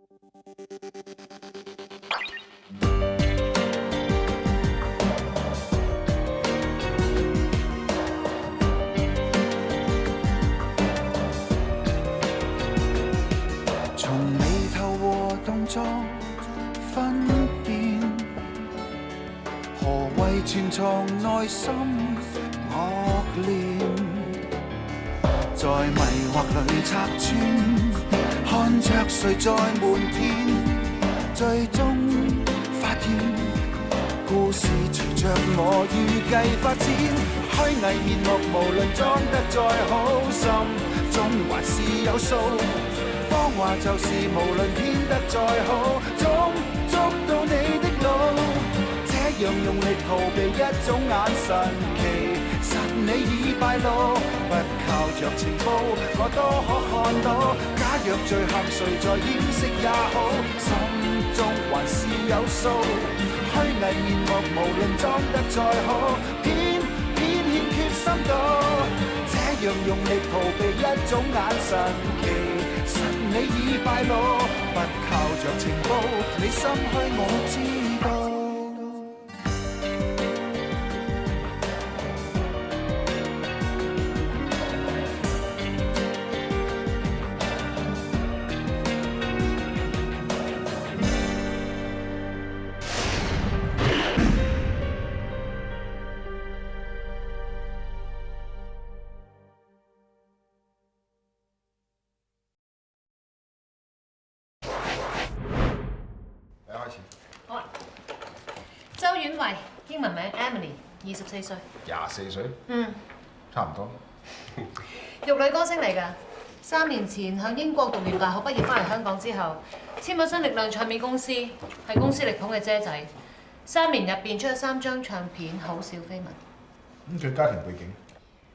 從眉頭和動作分辨，何謂潛藏內心惡念？在迷惑裏拆穿，看着誰在瞞騙，最終發現故事隨着我預計發展，虛偽面目無論裝得再好，心中還是有數。謊話就是無論編得再好，總捉到你的路。這樣用力逃避一種眼神，其實你已敗露。不靠着情報，我多可看到。假若罪行誰在掩飾也好，心中還是有數。虛偽面目無論裝得再好，偏欠缺深度。這樣用力逃避一種眼神，其實你已敗露。不靠着情報，你心虛我知道。周婉慧，英文名 Emily， 24歲。24歲？差唔多。玉女歌星嚟㗎。3年前向英國讀完大學畢業翻嚟香港之後，簽咗新力量唱片公司，係公司力捧嘅姐仔。3年入邊出咗3張唱片，好少緋聞。咁佢家庭背景？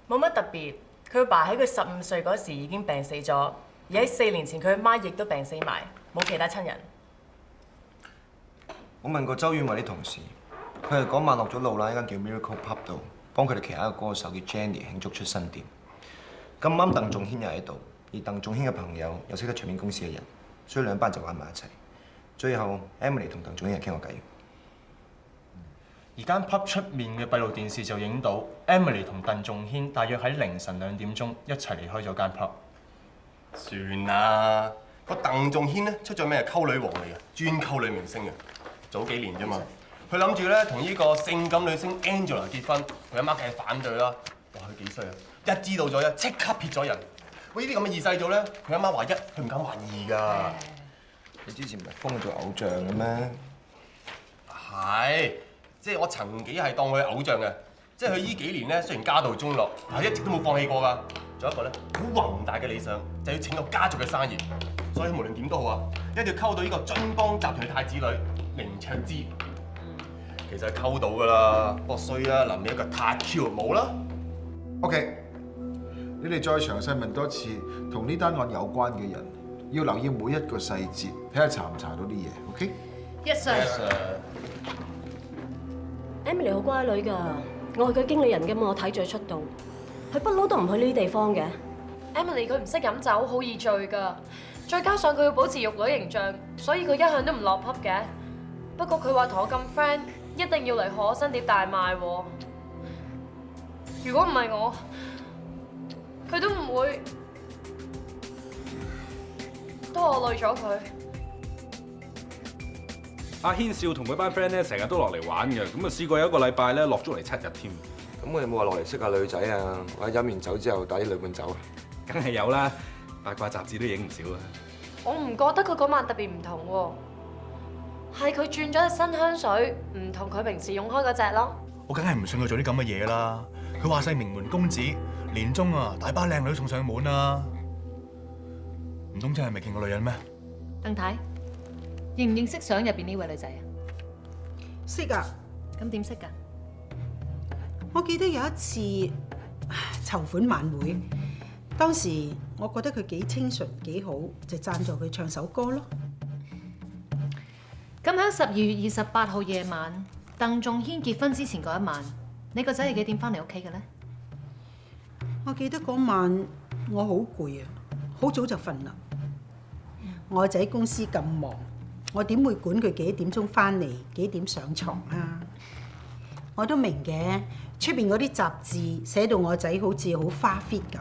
冇乜特別。佢阿爸喺佢15歲嗰時已經病死咗，而喺4年前佢阿媽亦都病死埋，冇其他親人。我問過周婉慧啲同事，佢係嗰晚落咗路啦，一間叫 Miracle Pub 度幫佢哋旗下一個歌手叫 Jenny 慶祝出新碟。咁啱鄧仲軒又喺度，而鄧仲軒嘅朋友又識得唱片公司嘅人，所以兩班就玩埋一齊。最後 Emily 同鄧仲軒又傾過偈。而間 pub 出面嘅閉路電視就影到 Emily 同鄧仲軒大約喺凌晨2點鐘一齊離開咗間 pub。算啦，個鄧仲軒咧出咗咩溝女王嚟嘅，專溝女明星嘅。早幾年啫嘛，佢諗住咧同呢個性感女星 Angela 結婚，佢阿媽梗係反對啦。哇，佢幾衰啊！一知道咗咧，即刻撇咗人。喂，呢啲咁嘅二世祖咧，佢阿媽話一，佢唔敢話二㗎。你之前唔係封佢做偶像嘅咩？係，即係我曾幾係當佢偶像嘅。即係佢呢幾年咧，雖然家道中落，但係一直都冇放棄過㗎。仲有一個咧，好宏大嘅理想，就要拯救家族嘅生意。所以無論點都好啊，一定要溝到呢個津邦集團嘅太子女。凌卓之，其實係溝到㗎啦，不過衰啊，臨尾一個太 Q 冇啦。OK， 你哋再詳細問多次同呢單案有關嘅人，要留意每一個細節，睇下查唔查到啲嘢。OK？Yes sir。Emily 好乖女㗎，我係佢經理人㗎嘛，我睇住佢出道，佢不嬲都唔去呢啲地方嘅。Emily 佢唔識飲酒，好易醉㗎，再加上佢要保持玉女形象，所以佢一向都唔落 pub 嘅。不過佢話同我咁 friend，一定要嚟賀我新碟大賣喎。如果唔係我，佢都唔會都我累咗佢。阿軒少同佢班 friend 咧，成日都落嚟玩嘅，咁啊試過有一個禮拜咧落足嚟7日添。咁我有冇話落嚟識下女仔啊？或者飲完酒之後帶啲女伴走啊？梗係有啦，八卦雜誌都影唔少啊。我唔覺得佢嗰晚特別唔同喎。係佢轉咗隻新香水，唔同佢平時用開嗰隻咯。我梗係唔信佢做啲咁嘅嘢啦！佢話晒名門公子，年中啊大把靚女送上門啊！唔通真係未見過女人咩？鄧太，認唔認識相入邊呢位女仔啊？識啊！咁點識㗎？我記得有一次籌款晚會，當時我覺得佢幾清純幾好，就贊助佢唱首歌咯。咁喺12月28號夜晚，鄧仲軒結婚之前嗰一晚，你個仔係幾點翻嚟屋企嘅咧？我記得嗰晚我好攰啊，好早就瞓啦。我仔公司咁忙，我點會管佢幾點鐘翻嚟，幾點上床啊？我都明嘅，出邊嗰啲雜誌寫到我仔好似好花 fit 咁，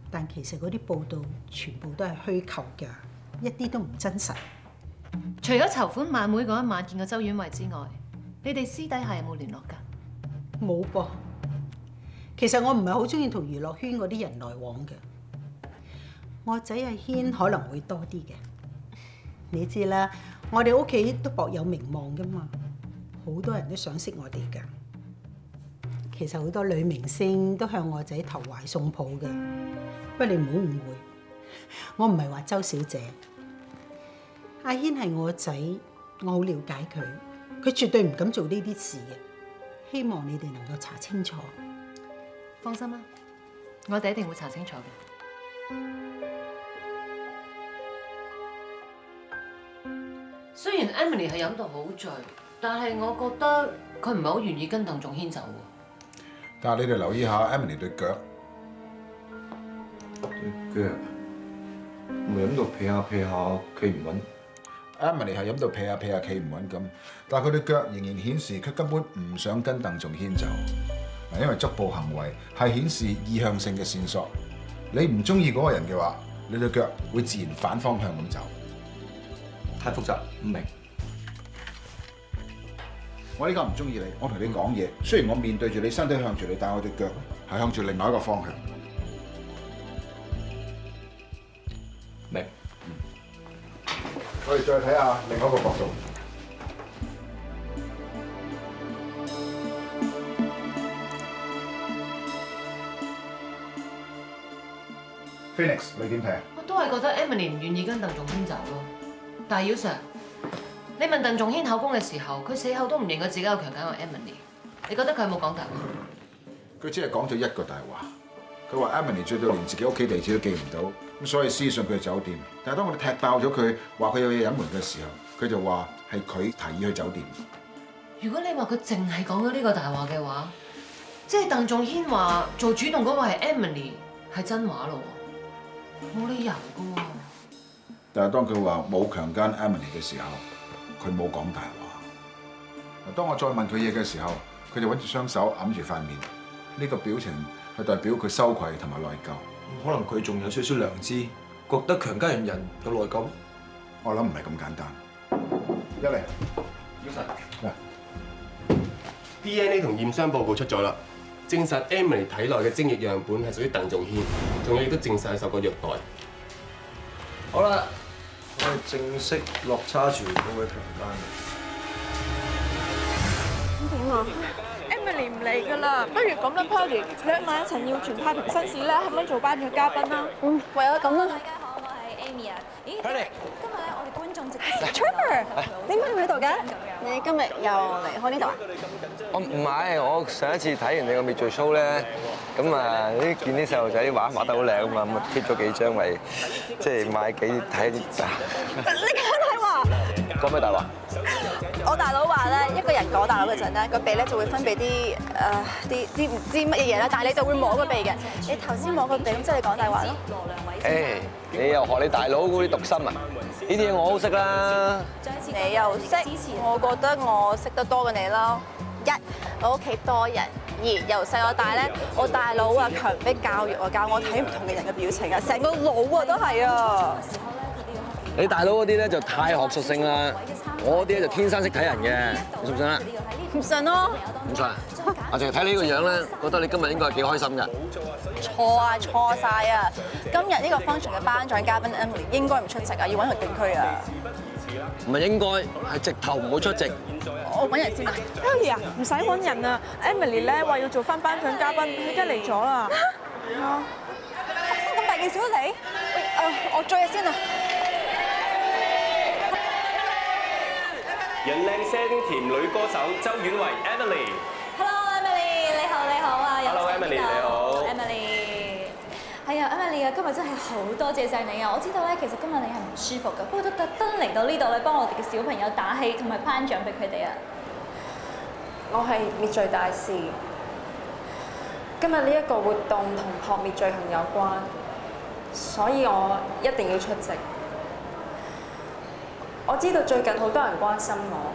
但其實嗰啲報道全部都係虛構㗎，一啲都唔真實。除咗籌款晚會嗰一晚見過周婉慧之外，你哋私底下有冇聯絡㗎？冇噃。其實我唔係好中意同娛樂圈嗰啲人來往嘅。我仔阿軒可能會多啲嘅。你知啦，我哋屋企都薄有名望噶嘛，好多人都想識我哋㗎。其實好多女明星都向我仔投懷送抱嘅，不過你唔好誤會，我唔係話周小姐。阿軒係我仔，我好了解佢，佢絕對唔敢做呢啲事嘅。希望你哋能夠查清楚。放心啦，我哋一定會查清楚嘅。雖然 Emily 係飲到好醉，但係我覺得佢唔係好願意跟鄧仲軒走喎。但係你哋留意下 Emily 對腳，對腳咪飲到劈下劈下，企唔穩。Emily 係飲到劈下劈下企唔穩咁，但係佢對腳仍然顯示佢根本唔想跟鄧仲軒走。嗱，因為足部行為係顯示意向性嘅線索。你唔中意嗰個人嘅話，你對腳會自然反方向咁走。太複雜，唔明。我呢家唔中意你，我同你講嘢，雖然我面對住你，身體向住你，但係我對腳係向住另外一個方向。明。我哋再睇下另外一個角度。Phoenix， 你點睇？我都係覺得 Emily 唔願意跟鄧仲軒走咯。但係姚 Sir，你問鄧仲軒口供嘅時候，佢死後都唔認佢自己有強姦過 Emily。你覺得佢有冇講大話？佢只係講咗一個大話。佢話 Emily 醉到連自己屋企地址都記唔到，咁所以私信佢去酒店。但係當我哋踢爆咗佢話佢有嘢隱瞞嘅時候，佢就話係佢提議去酒店。如果你話佢淨係講咗呢個大話嘅話，即係鄧仲軒話做主動嗰個係 Emily 係真話咯喎，冇理由噶喎。但係當佢話冇強姦 Emily 嘅時候，佢冇講大話。當我再問佢嘢嘅時候，佢就揾住雙手揞住塊面，呢個表情係代表佢羞愧同埋內疚。可能佢仲有少少良知，覺得強姦人有內疚。我諗唔係咁簡單。一嚟，姚 Sir， DNA 同驗傷報告出咗啦，證實 Emily 體內嘅精液樣本係屬於鄧仲軒，仲有亦都證實係受過虐待。好啦，我哋正式落叉住嗰位強姦。點啊 ？Emily 唔嚟㗎啦，不如咁啦 ，Polly，約埋陳耀全太平紳士咧，可唔可以做頒獎嘉賓啦？唯有咁啦。大家好，我係 Amy 啊。咦？今日咧，我哋觀眾席 Trevor， 點解你喺度嘅？你今日又離開呢度啊？我唔係，我上一次睇完你個滅罪 show 咧，咁啊啲見啲細路仔畫得好靚啊嘛，咁啊貼咗幾張咪即係買幾睇。你講大話？講咩大話？我大佬話咧，一個人講大佬嗰陣咧，個鼻咧就會分泌啲唔知乜嘢嘢啦，但係你就會摸個鼻嘅。你頭先摸個鼻，咁即係你講大話咯。誒，你又學你大佬嗰啲讀心啊？呢啲嘢我好識啦。你又識？我覺得我識得多過你咯。一，我屋企多人；二，由細到大咧，我大佬啊強迫教育啊，教我睇唔同嘅人嘅表情啊，成個腦啊都係啊。你大佬嗰啲咧就太學術性啦，我啲咧就天生識睇人嘅，你信唔信啊？唔信咯。唔信啊？我淨係睇你呢個樣咧，覺得你今日應該係幾開心㗎。錯啊，錯晒啊！今日呢個 function 嘅頒獎嘉賓 Emily 應該唔出席啊，要揾佢定區啊。唔係應該，係直頭唔會出席。我揾人先啊 Polly 啊，唔使揾人啊 ，Emily 咧話要做翻頒獎嘉賓，佢而家嚟咗啦。發生咁大件事都嚟？喂，我追日先啊！人靚聲甜女歌手周婉慧 Emily。Hello Emily， 你好啊。Hello Emily， 你好。Emily， 係啊 Emily 啊，今日真係好多謝晒你啊！我知道咧，其實今日你係唔舒服㗎，不過都特登嚟到呢度咧，幫我哋嘅小朋友打氣同埋頒獎俾佢哋啊！我係滅罪大使，今日呢一個活動同撲滅罪行有關，所以我一定要出席。我知道最近好多人關心我，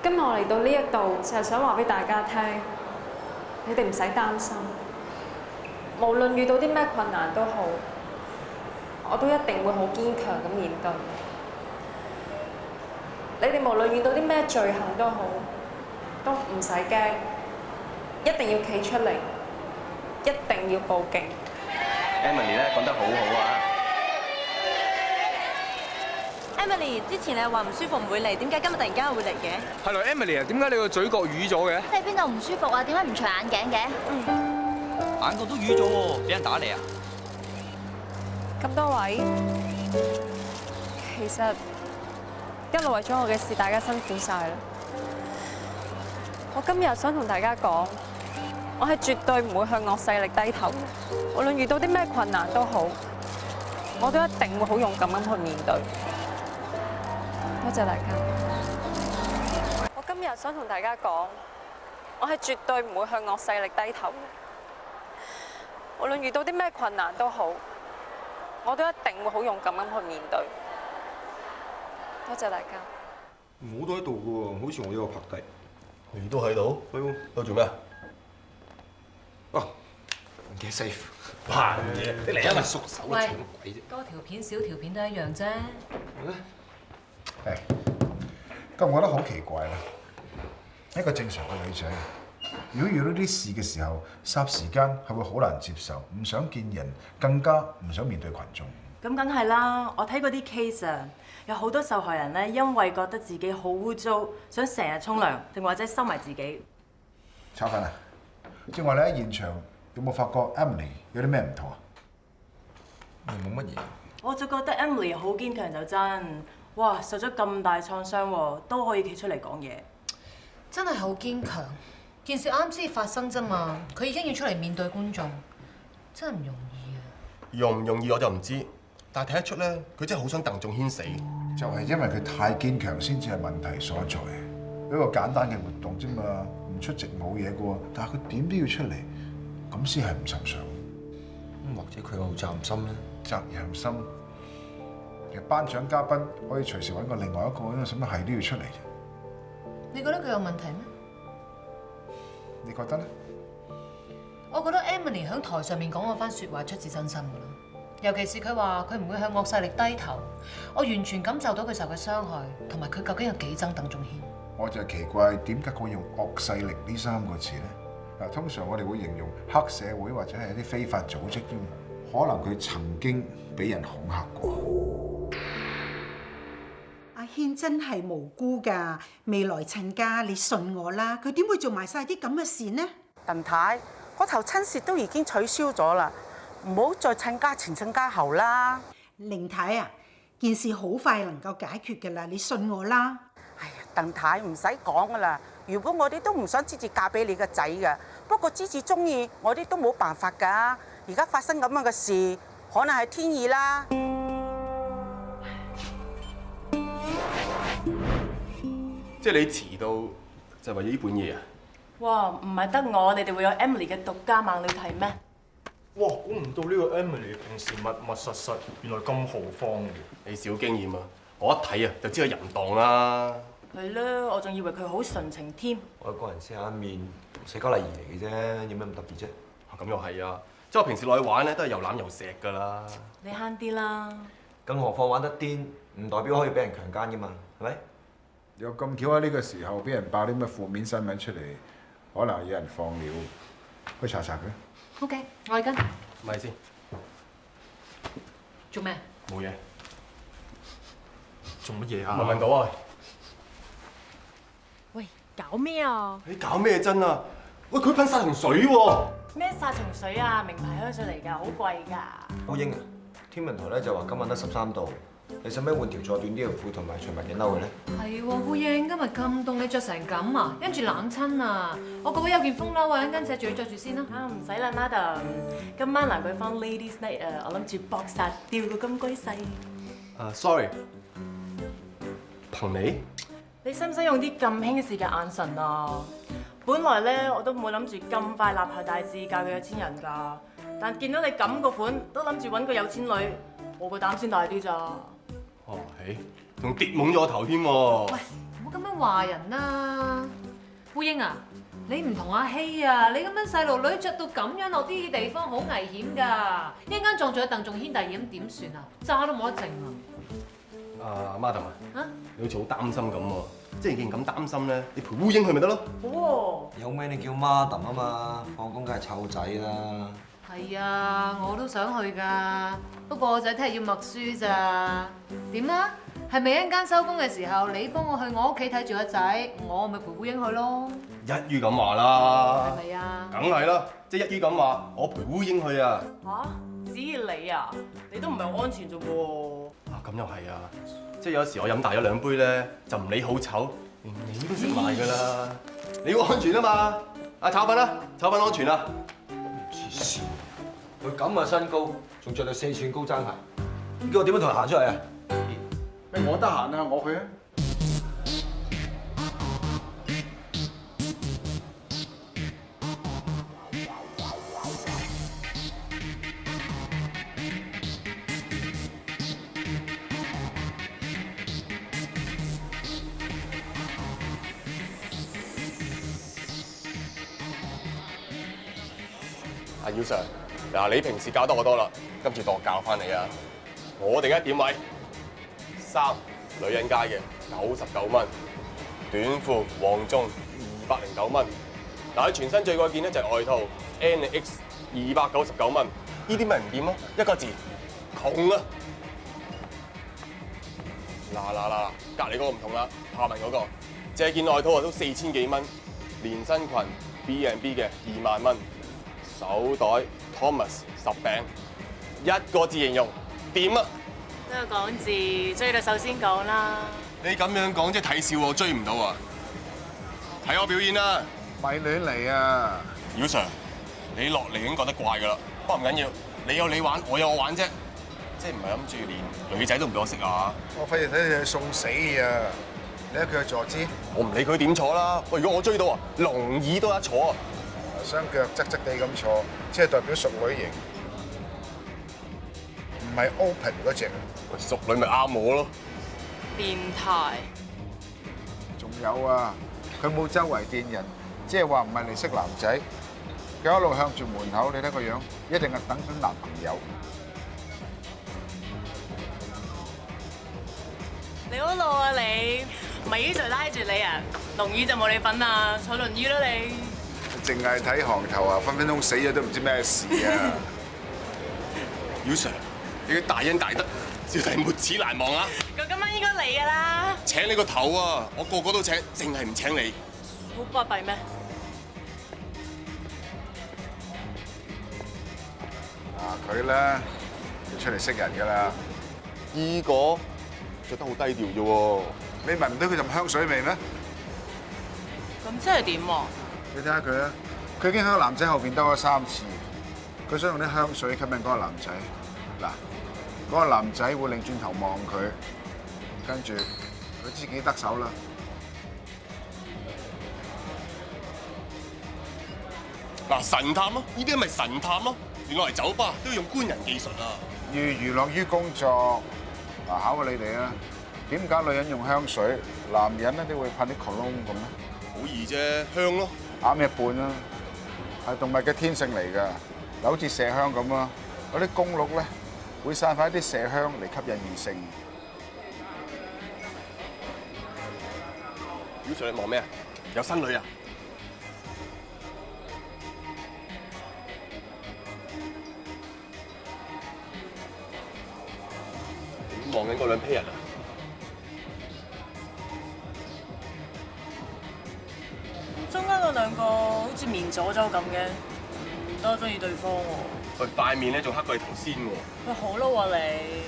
今日我嚟到呢一度就係想話俾大家聽，你哋唔使擔心，無論遇到啲咩困難都好，我都一定會好堅強咁面對。你哋無論遇到啲咩罪行都好，都唔使驚，一定要企出嚟，一定要報警。Emily 咧講得好好啊 ！Emily 之前你話唔舒服唔會嚟，點解今日突然間會嚟嘅？係咯 ，Emily 啊，點解你個嘴角瘀咗嘅？你邊度唔舒服啊？點解唔除眼鏡嘅？眼角都瘀咗喎，俾人打你啊！咁多位，其實一路為咗我嘅事，大家辛苦晒啦。我今日想同大家講，我係絕對唔會向惡勢力低頭，無論遇到啲咩困難都好，我都一定會好勇敢咁去面對。多謝大家。我今日想同大家講，我係絕對唔會向惡勢力低頭，無論遇到啲咩困難都好，我都一定會好勇敢咁去面對。多謝大家。我都喺度嘅喎，好似我有個拍低。你都喺度？係喎。喺度做咩啊？哦，唔記得 save。扮嘢，你嚟啊嘛！縮手喂做乜鬼啫？多條片少條片都一樣啫。係，咁我覺得好奇怪啦。一個正常嘅女仔，如果遇到啲事嘅時候，霎時間係會好難接受，唔想見人，更加唔想面對群眾。咁梗係啦，我睇過啲 case 啊，有好多受害人咧，因為覺得自己好污糟，想成日沖涼，定或者收埋自己。炒粉啊！正話你喺現場有冇發覺 Emily 有啲咩唔妥啊？冇乜嘢。我就覺得 Emily 好堅強就真，哇！受咗咁大創傷喎，都可以企出嚟講嘢，真係好堅強。件事啱先發生啫嘛，佢已經要出嚟面對觀眾，真係唔容易啊！容唔容易我就唔知，但係睇得出咧，佢真係好想鄧仲軒死。就係因為佢太堅強先至係問題所在。一個簡單嘅活動啫嘛，唔出席冇嘢嘅喎，但係佢點都要出嚟，咁先係唔尋常。或者佢有責任心咧？責任心，其實頒獎嘉賓可以隨時揾個另外一個，因為使乜係都要出嚟啫？你覺得佢有問題咩？你覺得咧？我覺得 Emily 喺台上面講嗰番説話出自真心㗎啦，尤其是佢話佢唔會向惡勢力低頭，我完全感受到佢受嘅傷害，同埋佢究竟有幾憎鄧仲軒。我就係奇怪點解佢會用惡勢力呢三個字咧？嗱，通常我哋會形容黑社會或者係一啲非法組織啫嘛，可能佢曾經俾人恐嚇過。阿軒真係無辜㗎，未來親家，你信我啦，佢點會做埋晒啲咁嘅事呢？鄧太，嗰頭親事都已經取消咗啦，唔好再親家前親家後啦。凌太啊，件事好快能夠解決㗎啦，你信我啦。哎呀，鄧太唔使講㗎啦，原本我哋都唔想芝芝嫁俾你個仔㗎，不過芝芝中意，我哋都冇辦法㗎。而家發生咁樣嘅事，可能係天意啦。即係你遲到就係為咗呢本嘢啊？哇！唔係得我，你哋會有 Emily 嘅獨家猛料睇咩？哇！估唔到呢個 Emily 平時密密實實，原來咁豪放嘅。你少經驗啊！我一睇啊就知佢淫蕩啦。係啦，我仲以為佢好純情添。我一個人識下面，社交禮儀嚟嘅啫，有咩咁特別啫？咁又係啊！即係我平時落去玩咧，都係又攬又錫㗎啦。你慳啲啦。更何況玩得癲，唔代表可以俾人強姦㗎嘛，係咪？有咁巧喺呢個時候俾人爆啲咁嘅負面新聞出嚟，可能有人放料，去查查佢。OK，我去跟。咪先。做咩？冇嘢。做乜嘢啊？問到啊！喂，搞咩啊？你搞咩真啊？喂，佢噴殺蟲水喎！咩殺蟲水啊？名牌香水嚟㗎，好貴㗎。歐英啊，天文台咧就話今晚得13度，你使唔使換條再短啲嘅褲同埋長襪件褸嘅咧？係喎，呼應今日咁凍，你着成咁啊？跟住冷親啊！我嗰位有件風褸啊，一陣間借住你着住先啦。啊，唔使啦 ，Madam， 今晚蘭桂坊 Ladies Night 啊，我諗住搏殺釣個金龜婿。sorry， 憑你？你使唔使用啲咁輕視嘅眼神啊？本來咧我都冇諗住咁快立下大志嫁個有錢人㗎，但見到你咁個款，都諗住揾個有錢女，我個膽先大啲咋。哦，係，仲跌懵咗頭添喎。喂，唔好咁樣話人啦。烏英啊，你唔同阿希啊，你咁樣細路女着到咁樣落啲地方好危險㗎，一陣間撞咗鄧仲軒第二咁點算啊？渣都冇得剩啊！阿 Madam 啊，你好似好擔心咁喎。即係既然咁擔心咧，你陪烏英去咪得咯？好有咩你叫 Madam 啊嘛，放工梗係湊仔啦。係啊，我都想去㗎，不過我仔聽日要默書咋？點啊？係咪一陣間收工嘅時候，你幫我去我屋企睇住個仔，我咪陪烏英去咯？一於咁話啦，係咪啊？梗係啦，即係一於咁話，我陪烏英去啊！嚇，只要你啊，你都唔係好安全啫喎。啊，咁又係啊！即係有時我飲大咗2杯咧，就唔理好醜，連你都食埋㗎啦。你要安全啊嘛！啊，炒粉啦，炒粉安全啊！黐線，佢咁嘅身高，仲着對4寸高踭鞋，叫我點樣同佢行出嚟啊？喂，我得閒啊，我去啊。阿姚 Sir， 嗱你平時教得我多啦，今次當我教翻你啊！我哋嘅點位衫女人街嘅99蚊，短褲黃中209蚊。嗱，全身最貴件咧就係外套 NX 299蚊，呢啲咪唔掂咯？一個字窮啊！嗱，隔離嗰個唔同啦，下文嗰個借件外套啊都4000幾蚊，連身裙 B&B 嘅2萬蚊。手袋 Thomas 10餅，一個字形容掂啊！都係講字，追到首先講啦。你咁樣講即係睇笑我追唔到啊！睇我表演啦！咪亂嚟啊！姚 Sir， 你落嚟已經覺得怪㗎啦，不過唔緊要，你有你玩，我有我玩啫，即係唔係諗住連女仔都唔俾我識啊？我費事睇你去送死啊！你睇佢嘅坐姿，我唔理佢點坐啦。喂，如果我追到啊，龍椅都有得坐啊！雙腳側側地咁坐，即係代表淑女型，唔係 open 嗰隻。喂，淑女咪啱我咯。變態。仲有啊，佢冇周圍見人，即係話唔係嚟識男仔，佢一路向住門口，你睇個樣，一定係等緊男朋友。你好老啊你，咪就拉住你啊，龍椅就冇你份啊，坐輪椅啦你。淨係睇行頭啊，分分鐘死咗都唔知咩事啊！姚 Sir， 你嘅大恩大德，小弟沒齒難忘啊！咁今晚應該嚟㗎啦！請你個頭啊！我個個都請，淨係唔請你。好巴閉咩？佢咧要出嚟識人㗎啦。依個着得好低調啫喎。你聞唔到佢陣香水味咩？咁即係點喎？你睇下佢啊，佢已經喺個男仔後邊兜咗3次，佢想用啲香水吸引嗰個男仔。嗱，嗰個男仔會擰轉頭望佢，跟住佢自己得手啦。嗱，神探咯，呢啲咪神探咯。原來嚟酒吧都要用官人技術啊！要娛樂於工作。嗱，考下你哋啊，點解女人用香水，男人咧都會噴啲 cologne 咁咧？好易啫，香咯。啱一半啦，係動物嘅天性嚟㗎。好似麝香咁啊，嗰啲公鹿咧會散發一啲麝香嚟吸引異性。姚 Sir， 你望咩啊？有新女啊？望緊嗰兩批人啊！中間嗰兩個好似面左左咁嘅，都中意對方喎。佢塊面咧仲黑過你頭先喎。喂，好嬲啊你！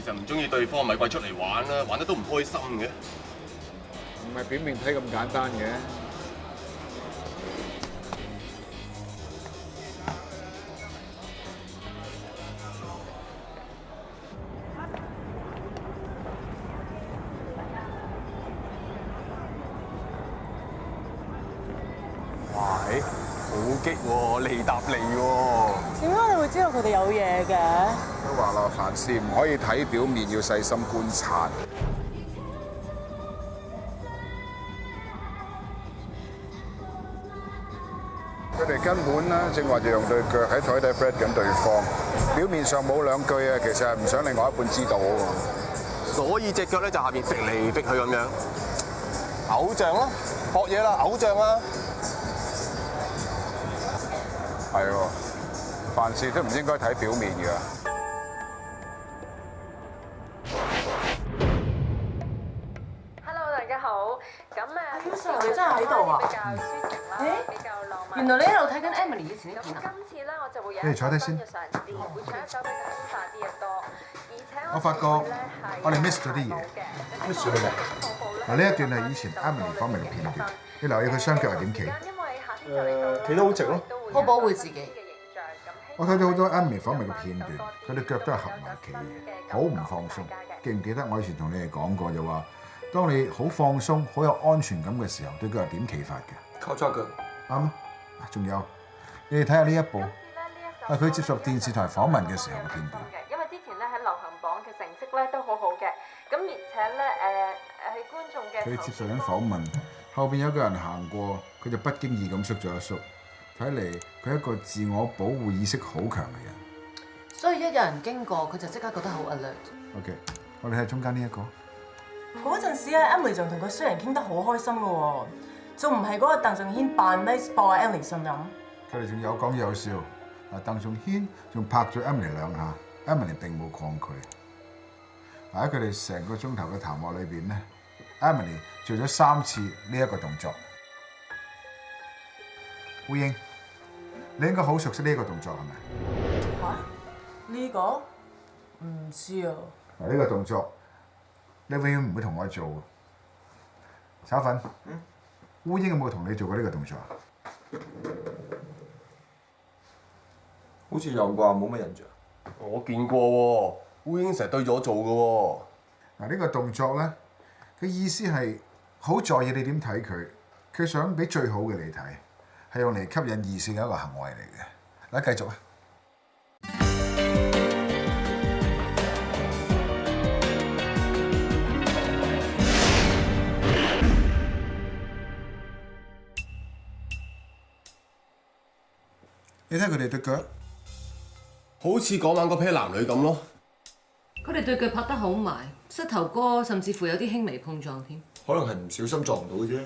其實唔中意對方咪鬼出嚟玩啦，玩得都唔開心嘅。唔係表面睇咁簡單嘅。喂，好激喎，利搭利喎。點解你會知道佢哋有嘢嘅？都話啦，凡事唔可以睇表面，要細心觀察。佢哋根本咧，正話就用對腳喺台底 flat 緊對方，表面上冇兩句啊，其實係唔想另外一半知道啊嘛。所以隻腳咧就下邊揈嚟揈去咁樣，偶像咯，學嘢啦，偶像啦。係喎，凡事都唔應該睇表面㗎。Hello， 大家好。咁Q Sir，你真係喺度啊？原來你喺度睇緊 Emily 以前啲片啊？今次咧我就會有你哋坐低先。會唱一首比較輕快啲嘅歌，而且我發覺我哋 miss 咗啲嘢，miss 咗嘅。嗱，呢一段係以前 Emily 訪問嘅片段，你留意佢雙腳係點企？企得好直咯，好保護自己。我睇到好多 Emily 訪問嘅片段，佢哋腳都係合埋企嘅，好唔放鬆。記唔記得我以前同你哋講過就話，當你好放鬆、好有安全感嘅時候，對腳係點企法嘅？靠左腳。啱啊！仲有，你哋睇下呢一部，係佢接受電視台訪問嘅時候嘅片段。因為之前咧喺流行榜嘅成績咧都好好嘅，咁而且咧喺觀眾嘅佢接受緊訪問，後邊有個人行過，佢就不經意咁縮咗一縮。睇嚟佢係一個自我保護意識好強嘅人。所以一有人經過，佢就即刻覺得好 alert。OK， 我哋睇中間呢一個。嗰陣時咧 ，Emily 仲同個衰人傾得好開心嘅喎，仲唔係嗰個鄧仲軒扮 nice 博阿 Emily 信任。佢哋仲有講有笑，鄧仲軒仲拍咗 Emily 兩下 ，Emily 並冇抗拒。喺佢哋成個鐘頭嘅談話裏邊咧 ，Emily 做咗3次呢一個動作。烏英，你應該好熟悉呢一個動作係咪？嚇？呢個？唔知啊。嗱，呢個動作你永遠唔會同我做嘅。炒粉，烏英有冇同你做過呢個動作啊？好似有啩，冇乜印象。我見過喎，烏英成日對咗我做嘅喎。嗱，呢個動作咧，嘅意思係好在意你點睇佢，佢想俾最好嘅你睇，係用嚟吸引異性嘅一個行為嚟嘅。嗱，繼續啊！你睇佢哋對腳，好似嗰晚嗰 pair 男女咁咯。佢哋對腳拍得好埋，膝頭哥甚至乎有啲輕微碰撞添。可能係唔小心撞到啫。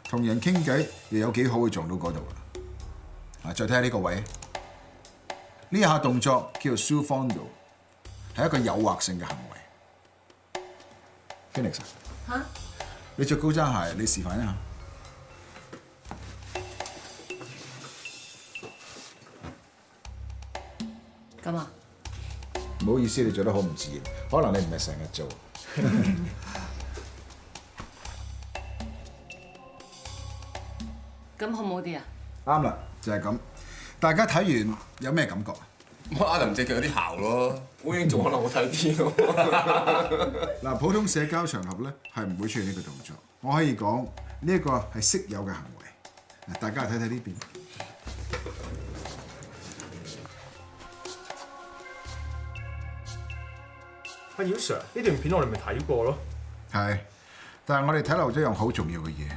同人傾偈又有幾可會撞到嗰度啊？嗱，再睇下呢個位，呢下動作叫做 sul fondo， 係一個誘惑性嘅行為。Phoenix 嚇？你着高踭鞋，你示範一下。咁啊？唔好意思，你做得好唔自然，可能你唔係成日做。咁好唔好啲啊？啱啦，就係咁。大家睇完有咩感覺啊？阿林隻腳有啲姣咯，烏英仲可能好睇啲咯。嗱，普通社交場合咧係唔會出現呢個動作。我可以講呢一個係識友嘅行為。大家睇睇呢邊。阿姚 Sir，呢段片我哋咪睇過咯。係，但係我哋睇漏咗一樣好重要嘅嘢。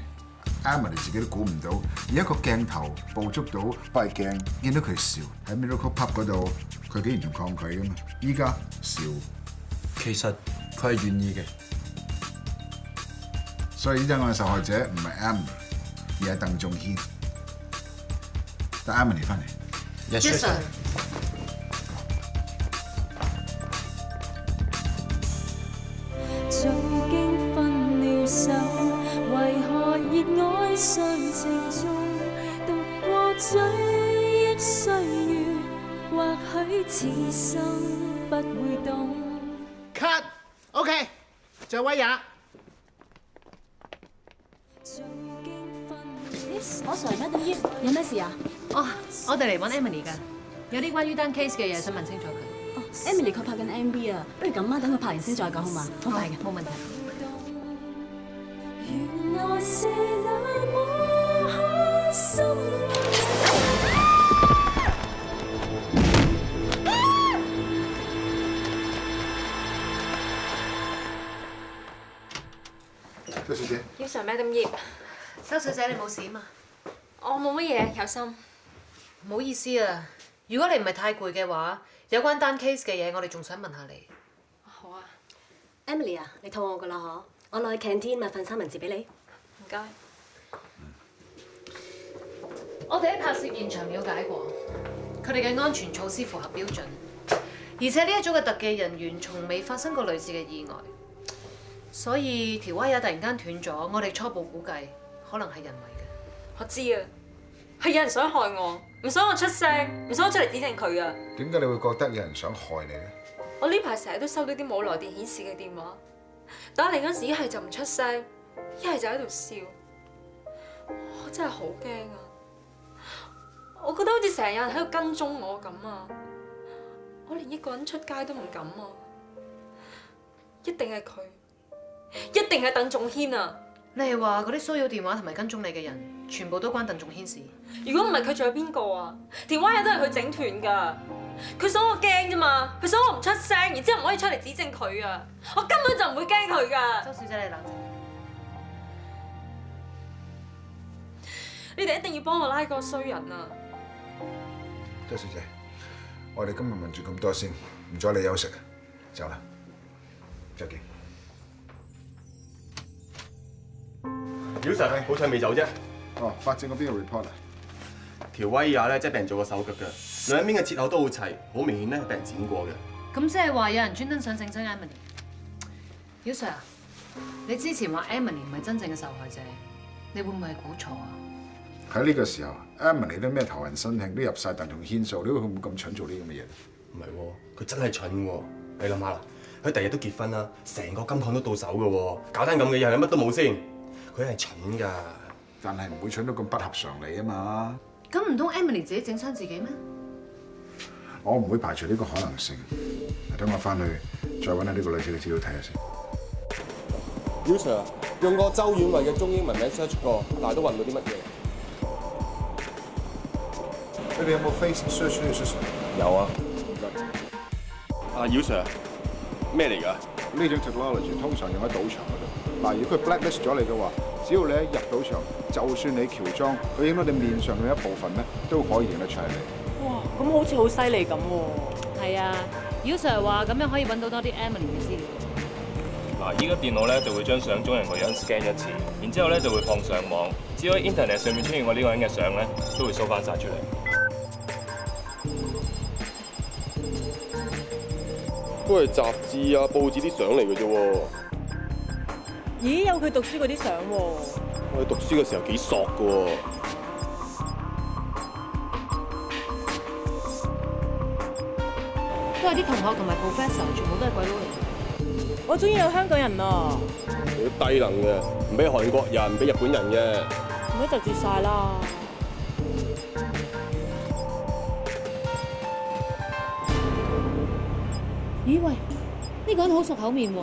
Emily 自己都估唔到，而一個鏡頭捕捉到塊鏡，見到佢笑喺 Miracle Pub 嗰度，佢竟然仲抗拒㗎嘛？依家笑，其實佢係願意嘅。所以依家我嘅受害者唔係 Emily，而係鄧仲軒。帶 Emily 翻嚟。Yes sir。早經分了手，為何熱愛常情中讀過追憶歲月，或許此生不會懂。Cut，OK， 再威也。我 Sir 咩點有咩事啊？哦，我哋嚟揾 Emily 㗎，有啲關於單 case 嘅嘢想問清楚佢。Emily 佢拍緊 MV 啊，不如咁啊，等佢拍完先再講好嘛？好快嘅，冇問題。原來是那麼開心。周小姐，要上咩咁熱？周小姐你冇事啊嘛？我冇乜嘢，有心。唔好意思啊，如果你唔係太攰嘅話，有關單 case 嘅嘢，我哋仲想問下你。好啊 ，Emily 啊，你肚餓㗎啦嗬？我落去 canteen 買份三文治俾你。唔該。我哋喺拍攝現場了解過，佢哋嘅安全措施符合標準，而且呢一組嘅特技人員從未發生過類似嘅意外，所以條威亞突然間斷咗，我哋初步估計可能係人為嘅。我知啊，係有人想害我，唔想我出聲，唔想我出嚟指證佢啊。點解你會覺得有人想害你咧？我呢排成日都收到啲冇來電顯示嘅電話，打嚟嗰時一係就唔出聲，一係就喺度笑，我真係好驚啊！我覺得好似成日有人喺度跟蹤我咁啊！我連一個人出街都唔敢啊！一定係佢，一定係鄧仲軒啊！你係話嗰啲騷擾電話同埋跟蹤你嘅人，全部都關鄧仲軒事？如果唔係佢，仲有邊個啊？電話又都係佢整斷㗎，佢想我驚啫嘛，佢想我唔出聲，然之後唔可以出嚟指證佢啊！我根本就唔會驚佢㗎。周小姐，你冷靜。你哋一定要幫我拉個衰人啊！周小姐，我哋今日問住咁多先，唔阻你休息，走啦，再見。姚 Sir， 好彩未走啫。哦，法證嗰邊嘅 report 啊？條威亞咧，即係俾人做過手腳嘅，兩邊嘅切口都好齊，好明顯咧係俾人剪過嘅。咁即係話有人專登想整親 Emily。姚 Sir 啊，你之前話 Emily 唔係真正嘅受害者，你會唔會係估錯啊？喺呢個時候 ，Emily 都咩頭暈身慶，都入晒鄧仲軒數，你會唔會咁蠢做呢咁嘅嘢？唔係喎，佢真係蠢喎！你諗下啦，佢第日都結婚啦，成個金礦都到手嘅喎，搞單咁嘅嘢係乜都冇先，佢係蠢㗎。但係唔會蠢到咁不合常理啊嘛！咁唔通 Emily 自己整傷自己咩？我唔會排除呢個可能性。等我翻去再揾下呢個女仔嘅資料睇下先。姚 Sir， 用過周婉慧嘅中英文名 search 過，但係都揾唔到啲乜嘢。你哋有冇 face search 呢個 system？ 有啊。姚 Sir， 咩嚟㗎？呢種 technology 通常用喺賭場嗰度。嗱，如果佢 blacklist 咗你嘅話，只要你一入賭場，就算你喬裝，佢影到你面上嘅一部分咧，都可以認得出係你。哇，咁好似好犀利咁喎。係啊，姚 Sir 話咁樣可以揾到多啲 Emily 嘅資料。嗱，依家電腦咧就會將相中人個樣 scan 一次，然之後咧就會放上網。只要喺 Internet 上面出現過呢個人嘅相咧，都會 show 翻晒出嚟。都係雜誌啊、報紙啲相嚟嘅啫喎。咦，有佢讀書嗰啲相喎。我哋讀書嘅時候幾索㗎喎。都係啲同學同埋 professor， 全部都係鬼佬嚟。我終於有香港人啦！你都低能嘅，唔俾韓國人，唔俾日本人嘅。唔好就截晒啦！咦喂，呢個人好熟口面喎，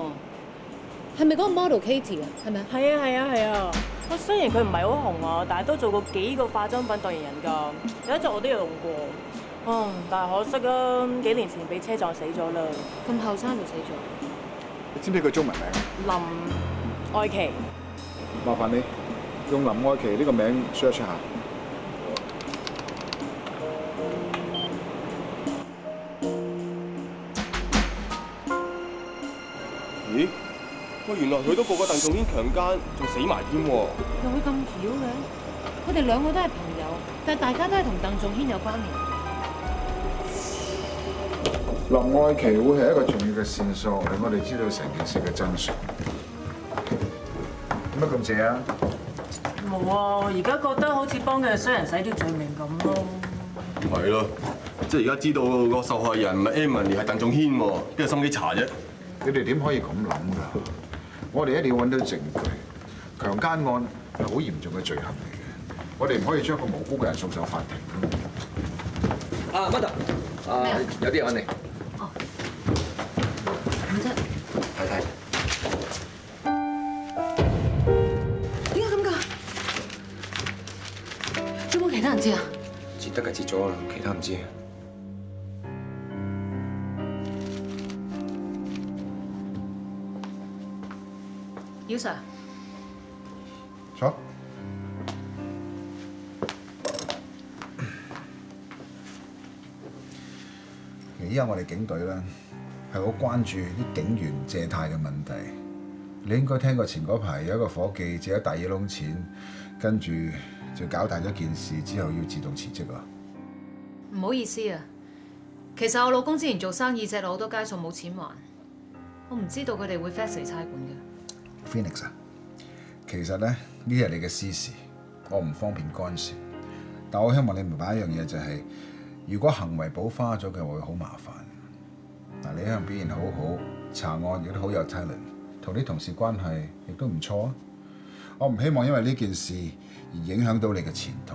係咪嗰個 model Katie 啊？係咪啊？係啊係啊係啊！我雖然佢唔係好紅啊，但係都做過幾個化妝品代言人㗎。有一隻我都有用過。但係可惜啊，幾年前俾車撞死咗啦。咁後生就死咗？你知唔知佢中文名？林愛琪。麻煩你用林愛琪呢個名 search 下。咦？喂，原來佢都告過鄧仲軒強姦，仲死埋添喎！又會咁巧嘅？佢哋兩個都係朋友，但係大家都係同鄧仲軒有關聯。林愛琪會係一個重要嘅線索，令我哋知道成件事嘅真相。點解咁謝啊？冇啊！而家覺得好似幫佢衰人洗掉罪名咁咯。係咯，即係而家知道個受害人唔係 Emily 係鄧仲軒喎，邊有心機查啫？你哋點可以咁諗㗎？我哋一定要揾到證據。強姦案係好嚴重嘅罪行嚟嘅，我哋唔可以將個無辜嘅人送上法庭。啊，Mother，有啲嘢揾你。睇睇。點解咁㗎？仲有冇其他人知啊？截得嘅截咗啦，其他唔知。姚 Sir，坐。依家我哋警隊咧係好關注啲警員借貸嘅問題。你應該聽過前嗰排有一個伙計借咗大耳窿錢，跟住就搞大咗件事，之後要自動辭職啊！唔好意思啊，其實我老公之前做生意借落好多街數冇錢還，我唔知道佢哋會 fax 嚟差館嘅。Phoenix 啊，其實咧呢啲係你嘅私事，我唔方便干涉。但我希望你明白一樣嘢就係，如果行為補花咗嘅話會好麻煩。嗱，你一向表現好好，查案亦都好有 talent， 同啲同事關係亦都唔錯啊！我唔希望因為呢件事而影響到你嘅前途。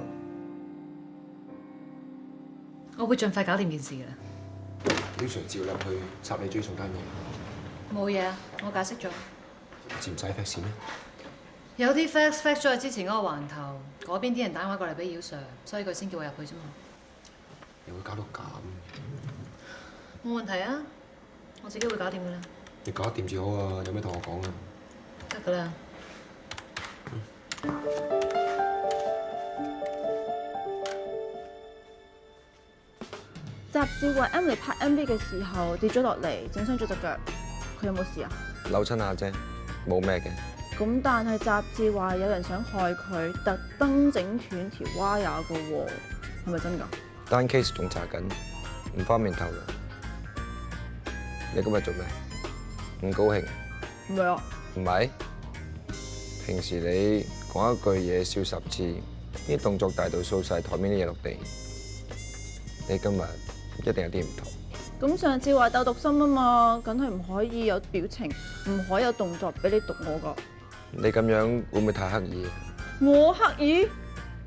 我會盡快搞掂件事嘅啦。廖 Sir 照入去插你追數單嘢。冇嘢啊，我解釋咗。接唔使 fax 咩？有啲 fax 咗去之前嗰個環頭，嗰邊啲人打電話過嚟俾姚 Sir， 所以佢先叫我入去啫嘛。你會搞到咁？冇問題啊，我自己會搞掂噶啦。你搞得掂至好啊！有咩同我講啊？得噶啦。雜誌話 Emily 拍 MV 嘅時候跌咗落嚟，整傷咗隻腳，佢有冇事啊？扭親下啫，冇咩嘅。咁但係雜誌話有人想害佢，特登整斷條 wire 嘅喎，係咪真㗎？單 case 仲查緊，唔方便透露。你今日做咩？唔高興？唔係啊。唔係？平時你講一句嘢笑10次，啲動作大到掃晒台面啲嘢落地。你今日一定有啲唔同。咁上次話鬥讀心啊嘛，梗係唔可以有表情，唔可以有動作俾你讀我㗎。你咁樣會唔會太刻意？我刻意？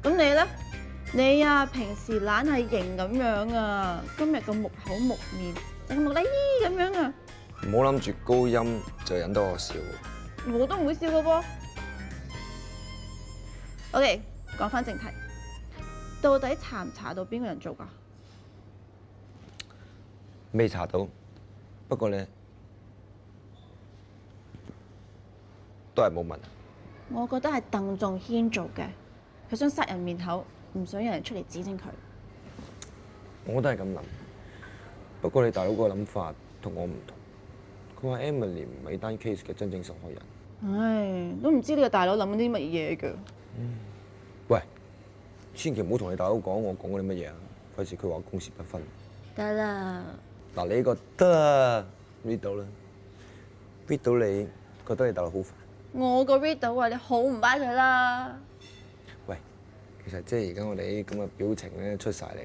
咁你咧？你啊，平時懶係型咁樣啊，今日咁木口木面，整木乃伊咁樣啊！唔好諗住高音就引到我笑。我都唔會笑㗎噃。OK， 講翻正題，到底查唔查到邊個人做㗎？未查到，不過咧都係冇問。我覺得係鄧仲軒做嘅，佢想殺人面口，唔想有人出嚟指證佢。我都係咁諗，不過你大佬個諗法同我唔同。佢話 Emily 唔係單 case 嘅真正受害人。唉，都唔知呢個大佬諗緊啲乜嘢嘅。喂，千祈唔好同你大佬講我講嗰啲乜嘢啊，費事佢話公私不分。得啦。嗱，你呢個得 read 到啦 ，read 到你覺得你大佬好煩。我個 read 到啊，你好唔 buy 佢啦。喂，其實即係而家我哋咁嘅表情咧出晒嚟，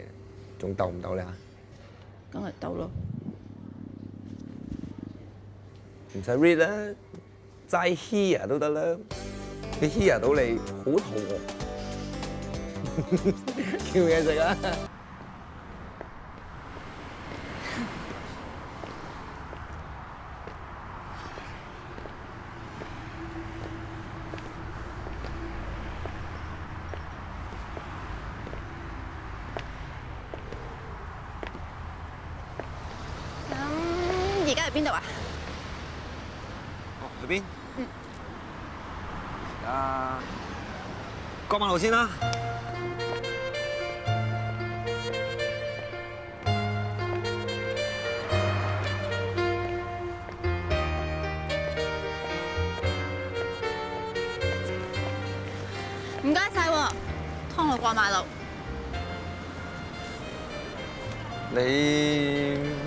仲鬥唔鬥咧嚇？梗係鬥咯。唔使 read 啦，齋 hear 都得啦。你 hear 到你好肚餓，叫嘢食啊！而家去邊度啊？去邊？而家過馬路先啦。唔該晒喎，幫我過馬路。你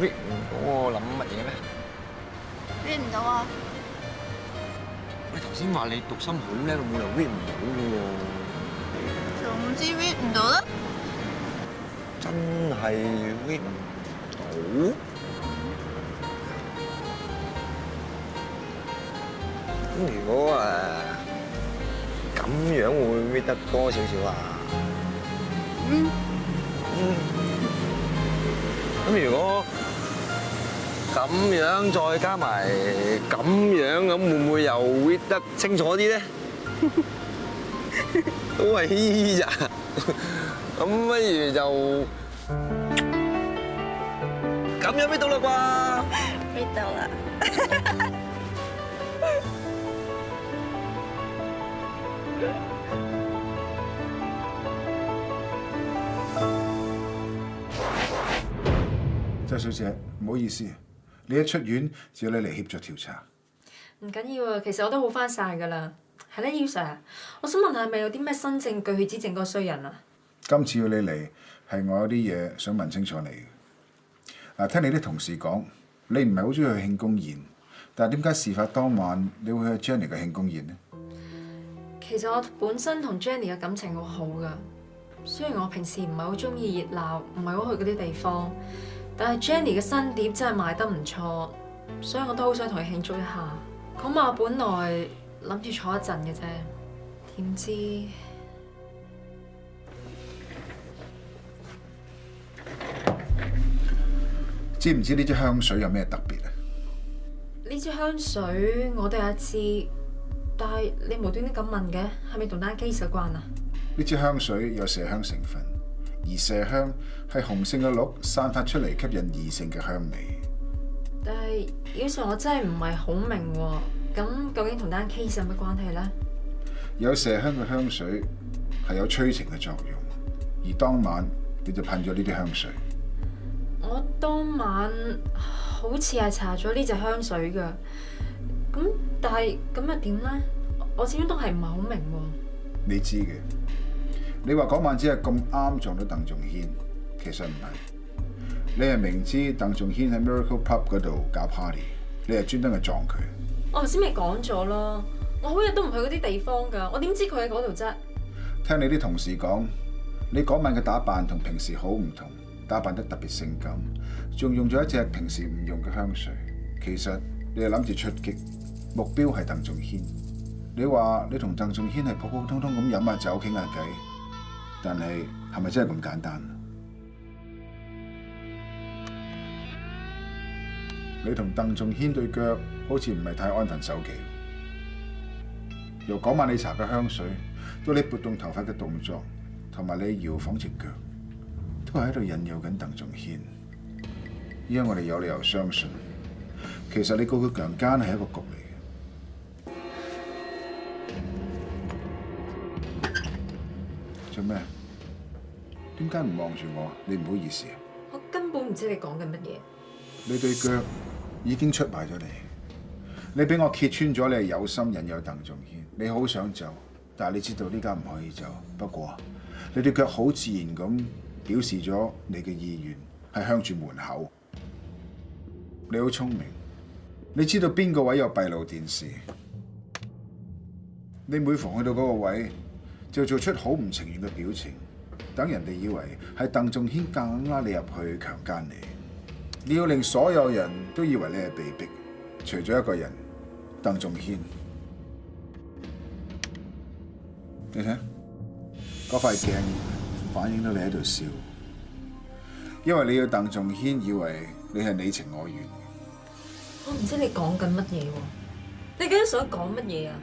read 唔到我諗乜嘢咩？ read 唔到啊！你頭先話你讀心好叻，冇理由 read 唔到嘅喎。總之 read 唔到啦。真係 read 唔到？咁如果咁樣會 read 得多少少啊？咁如果咁樣再加埋咁樣，咁會唔會又 read 得清楚啲咧？都係依咋？咁不如就咁樣 read 到啦啩 ？read 到啦。周小姐，唔好意思，你一出院就要你嚟協助調查。唔緊要啊，其實我都好翻晒㗎啦。係咧，姚 Sir，我想問下，係咪有啲咩新證據去指證嗰個衰人啊？今次要你嚟係我有啲嘢想問清楚你嘅。嗱，聽你啲同事講，你唔係好中意去慶功宴，但係點解事發當晚你會去 Jenny 嘅慶功宴呢？其實我本身同 Jenny 嘅感情好好㗎，雖然我平時唔係好中意熱鬧，唔係好去嗰啲地方，但係 Jenny 嘅新碟真係賣得唔錯，所以我都好想同佢慶祝一下。嗰晚我本來諗住坐一陣嘅啫，點知知唔知呢支香水有咩特別啊？呢支香水我都有一支，但係你無端端咁問嘅，係咪同單 case 有關啊？呢支香水有麝香成分，而麝香係雄性嘅鹿散發出嚟吸引異性嘅香味。但係姚 Sir，我真係唔係好明喎，咁究竟同單 case 有乜關係咧？有麝香嘅香水係有催情嘅作用，而當晚你就噴咗呢啲香水。我當晚好似係搽咗呢隻香水㗎，咁但係咁又點咧？我始終都係唔係好明喎。你知嘅，你話嗰晚只係咁啱撞到鄧仲軒，其實唔係，你係明知鄧仲軒喺 Miracle Pub 嗰度搞 party， 你係專登去撞佢。我頭先咪講咗咯，我好日都唔去嗰啲地方㗎，我點知佢喺嗰度啫？聽你啲同事講，你嗰晚嘅打扮同平時好唔同。打扮得特別性感，仲用咗一隻平時唔用嘅香水。其實你係諗住出擊，目標係鄧仲軒。你話你同鄧仲軒係普普通通咁飲下酒傾下偈，但係咪真係咁簡單？你同鄧仲軒對腳好似唔係太安分守己。由嗰晚你搽嘅香水，到你撥動頭髮嘅動作，同埋你搖晃隻腳，都係喺度引誘緊鄧仲軒。依家我哋有理由相信，其實你告佢強姦係一個局嚟嘅。做咩？點解唔望住我？你唔好意思啊？我根本唔知你講緊乜嘢。你對腳已經出賣咗你，你俾我揭穿咗你係有心引誘鄧仲軒。你好想走，但係你知道呢家唔可以走。不過你對腳好自然咁表示咗你嘅意願，係向住門口。你好聰明，你知道邊個位有閉路電視。你每逢去到嗰個位，就做出好唔情願嘅表情，等人哋以為係鄧仲軒夾硬拉你入去強姦你。你要令所有人都以為你係被逼，除咗一個人，鄧仲軒。你睇嗰塊鏡反映到你喺度笑，因為你要鄧仲軒以為你係你情我願。我唔知你講緊乜嘢喎？你究竟想講乜嘢啊？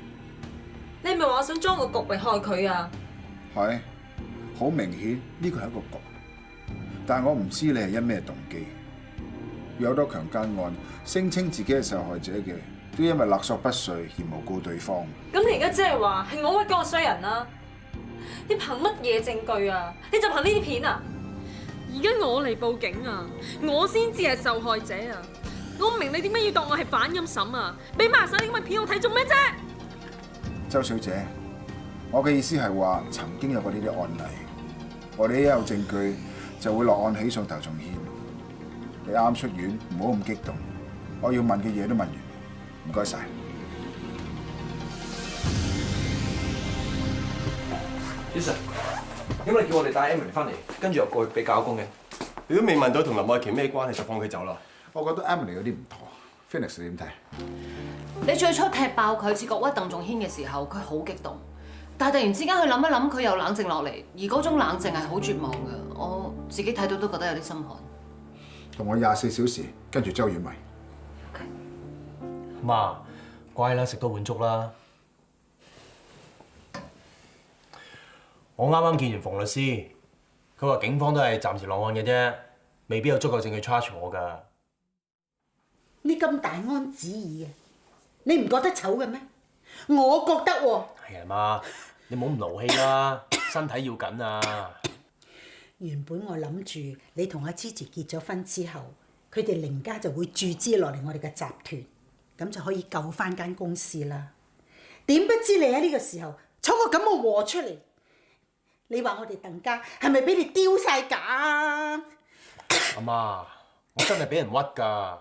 你係咪話我想裝個局嚟害佢啊？係，好明顯呢個係一個局，但係我唔知你係因咩動機。有好多強姦案聲稱自己係受害者嘅，都因為勒索不遂而誣告對方。咁你而家即係話係我屈嗰個衰人啦？你憑乜嘢證據啊？你就憑呢啲片啊？而家我嚟報警啊，我先至係受害者啊！我唔明你點解要當我係反陰審啊？俾埋晒啲咁嘅片我睇做咩啫？周小姐，我嘅意思係話曾經有過呢啲案例，我哋一有證據就會落案起訴鄧仲軒。你啱出院，唔好咁激動。我要問嘅嘢都問完，唔該晒。Jason， 點解你叫我哋帶 Emily 翻嚟，跟住又過去俾教工嘅？你都未問到同林愛琪咩關係就放佢走啦？我覺得 Emily 有啲唔妥。Phoenix 你點睇？你最初踢爆佢自覺屈鄧仲軒嘅時候，佢好激動，但係突然之間佢諗一諗，佢又冷靜落嚟，而嗰種冷靜係好絕望嘅。我自己睇到都覺得有啲心寒。同我24小時跟住周婉薇。媽，乖啦，食多碗粥啦。我啱啱見完馮律師，佢話警方都係暫時落案嘅啫，未必有足夠證據 charge 我㗎。你咁大安旨意嘅，你唔覺得醜嘅咩？我覺得喎。係啊，媽，你唔好咁勞氣啦，身體要緊啊。原本我諗住你同阿 Gigi 結咗婚之後，佢哋凌家就會注資落嚟我哋嘅集團，咁就可以救翻間公司啦。點不知你喺呢個時候闖個咁嘅禍出嚟，你話我哋鄧家係咪俾你丟晒架啊？阿媽，我真係俾人屈㗎。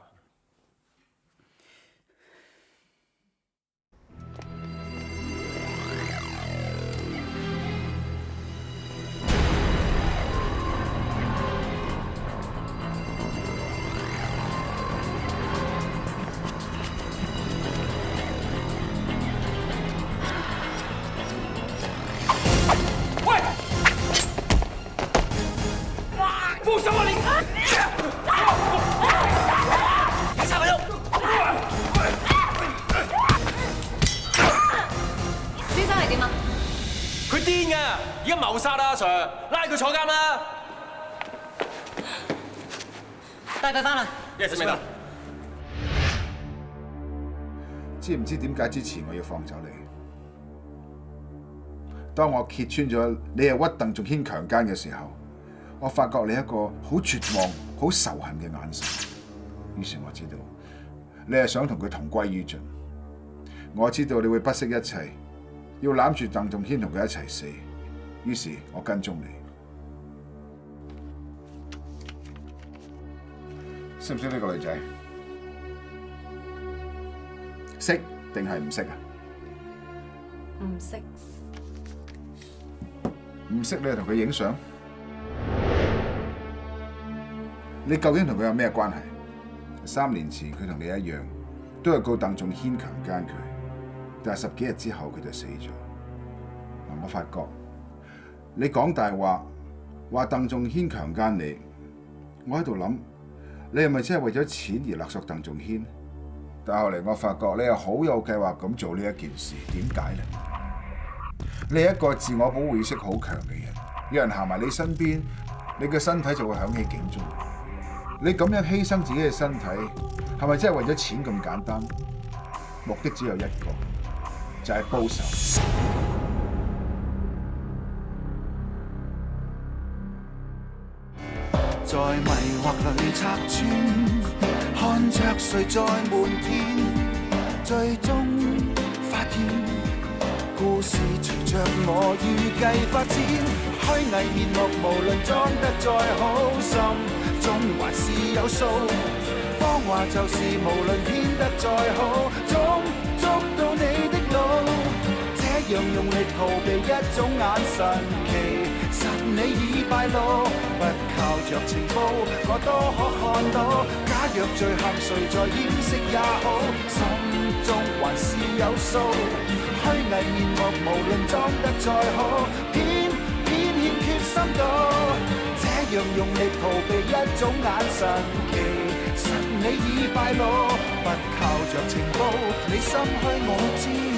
放手啊你！警察嚟到！先生係點啊？佢癲㗎，而家謀殺啦，阿 Sir， 拉佢坐監啦！帶佢翻嚟。Yes， 明白。知唔知點解之前我要放走你？當我揭穿咗你係屈鄧仲軒強姦嘅時候，我發覺你一個好絕望、好仇恨嘅眼神。於是我知道你係想同佢同歸於盡。我知道你會不惜一切，要攬住鄧仲軒同佢一齊死。於是我跟蹤你。識唔識呢個女仔？識定係唔識啊？唔識。唔識你就同佢影相？你究竟同佢有咩關係？3年前佢同你一樣，都係告鄧仲軒強姦佢，但係10幾日之後佢就死咗。我發覺你講大話，話鄧仲軒強姦你，我喺度諗，你係咪真係為咗錢而勒索鄧仲軒？但後嚟我發覺你係好有計劃咁做呢一件事，點解呢？你係一個自我保護意識好強嘅人，有人行埋你身邊，你嘅身體就會響起警鐘。你咁樣犧牲自己嘅身體，係咪真係為咗錢咁簡單？目的只有一個，就係報仇。在迷惑裏拆穿，看着誰在瞞騙，最終發現故事隨着我預計發展，虛偽面目無論裝得再好，心中還是有數。謊話就是無論編得再好，總捉到你的路。這樣用力逃避一種眼神，其實你已敗露。不靠着情報，我多可看到。假若罪行誰在掩飾也好，心中還是有數。虛偽面目無論裝得再好，偏欠缺深度。這樣用力逃避一種眼神，其實你已敗露。不靠着情報，你心虛我知。